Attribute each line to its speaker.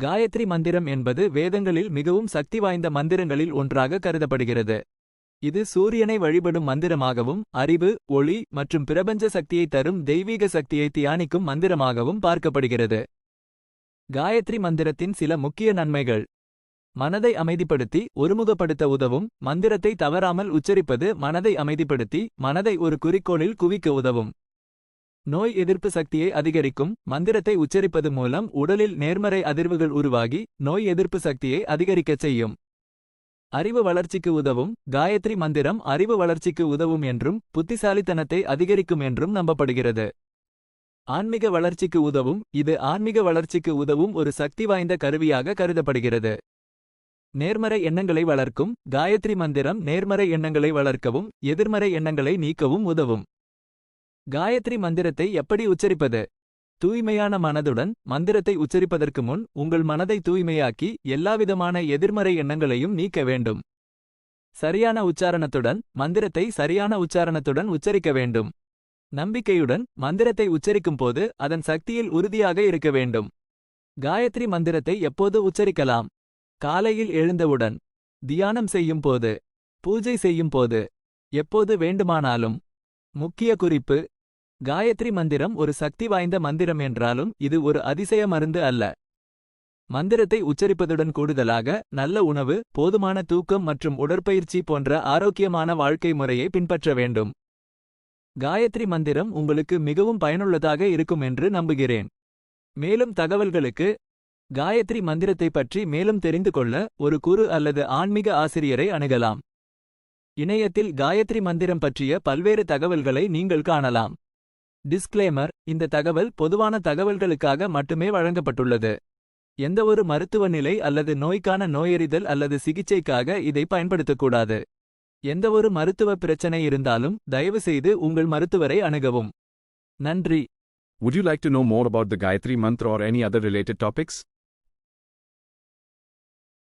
Speaker 1: காயத்ரி மந்திரம் என்பது வேதங்களில் மிகவும் சக்தி வாய்ந்த மந்திரங்களில் ஒன்றாக கருதப்படுகிறது. இது சூரியனை வழிபடும் மந்திரமாகவும் அறிவு, ஒளி மற்றும் பிரபஞ்ச சக்தியை தரும் தெய்வீக சக்தியை தியானிக்கும் மந்திரமாகவும் பார்க்கப்படுகிறது. காயத்ரி மந்திரத்தின் சில முக்கிய நன்மைகள்: மனதை அமைதிப்படுத்தி ஒருமுகப்படுத்த உதவும். மந்திரத்தை தவறாமல் உச்சரிப்பது மனதை அமைதிப்படுத்தி மனதை ஒரு குறிக்கோளில் குவிக்க உதவும். நோய் எதிர்ப்பு சக்தியை அதிகரிக்கும். மந்திரத்தை உச்சரிப்பது மூலம் உடலில் நேர்மறை அதிர்வுகள் உருவாகி நோய் எதிர்ப்பு சக்தியை அதிகரிக்கச் செய்யும். அறிவு வளர்ச்சிக்கு உதவும். காயத்ரி மந்திரம் அறிவு வளர்ச்சிக்கு உதவும் என்றும் புத்திசாலித்தனத்தை அதிகரிக்கும் என்றும் நம்பப்படுகிறது. ஆன்மீக வளர்ச்சிக்கு உதவும். இது ஆன்மீக வளர்ச்சிக்கு உதவும் ஒரு சக்தி வாய்ந்த கருவியாக கருதப்படுகிறது. நேர்மறை எண்ணங்களை வளர்க்கும். காயத்ரி மந்திரம் நேர்மறை எண்ணங்களை வளர்க்கவும் எதிர்மறை எண்ணங்களை நீக்கவும் உதவும். காயத்ரி மந்திரத்தை எப்படி உச்சரிப்பது? தூய்மையான மனதுடன் மந்திரத்தை உச்சரிப்பதற்கு முன் உங்கள் மனதை தூய்மையாக்கி எல்லாவிதமான எதிர்மறை எண்ணங்களையும் நீக்க வேண்டும். சரியான உச்சாரணத்துடன் மந்திரத்தை சரியான உச்சாரணத்துடன் உச்சரிக்க வேண்டும். நம்பிக்கையுடன் மந்திரத்தை உச்சரிக்கும் போது அதன் சக்தியில் உறுதியாக இருக்க வேண்டும். காயத்ரி மந்திரத்தை எப்போது உச்சரிக்கலாம்? காலையில் எழுந்தவுடன், தியானம் செய்யும் போது, பூஜை செய்யும் போது, எப்போது வேண்டுமானாலும். முக்கிய குறிப்பு: காயத்ரி மந்திரம் ஒரு சக்தி வாய்ந்த மந்திரம் என்றாலும் இது ஒரு அதிசய மருந்து அல்ல. மந்திரத்தை உச்சரிப்பதுடன் கூடுதலாக நல்ல உணவு, போதுமான தூக்கம் மற்றும் உடற்பயிற்சி போன்ற ஆரோக்கியமான வாழ்க்கை முறையை பின்பற்ற வேண்டும். காயத்ரி மந்திரம் உங்களுக்கு மிகவும் பயனுள்ளதாக இருக்கும் என்று நம்புகிறேன். மேலும் தகவல்களுக்கு காயத்ரி மந்திரத்தை பற்றி மேலும் தெரிந்து கொள்ள ஒரு குரு அல்லது ஆன்மீக ஆசிரியரை அணுகலாம். இணையத்தில் காயத்ரி மந்திரம் பற்றிய பல்வேறு தகவல்களை நீங்கள் காணலாம். டிஸ்க்ளேமர்: இந்த தகவல் பொதுவான தகவல்களுக்காக மட்டுமே வழங்கப்பட்டுள்ளது. எந்தவொரு மருத்துவ நிலை அல்லது நோய்க்கான நோயறிதல் அல்லது சிகிச்சைக்காக இதை பயன்படுத்தக்கூடாது. எந்தவொரு மருத்துவ பிரச்சனை இருந்தாலும் தயவுசெய்து உங்கள் மருத்துவரை அணுகவும். நன்றி.
Speaker 2: Would you like to know more about the Gayatri Mantra or any other related topics?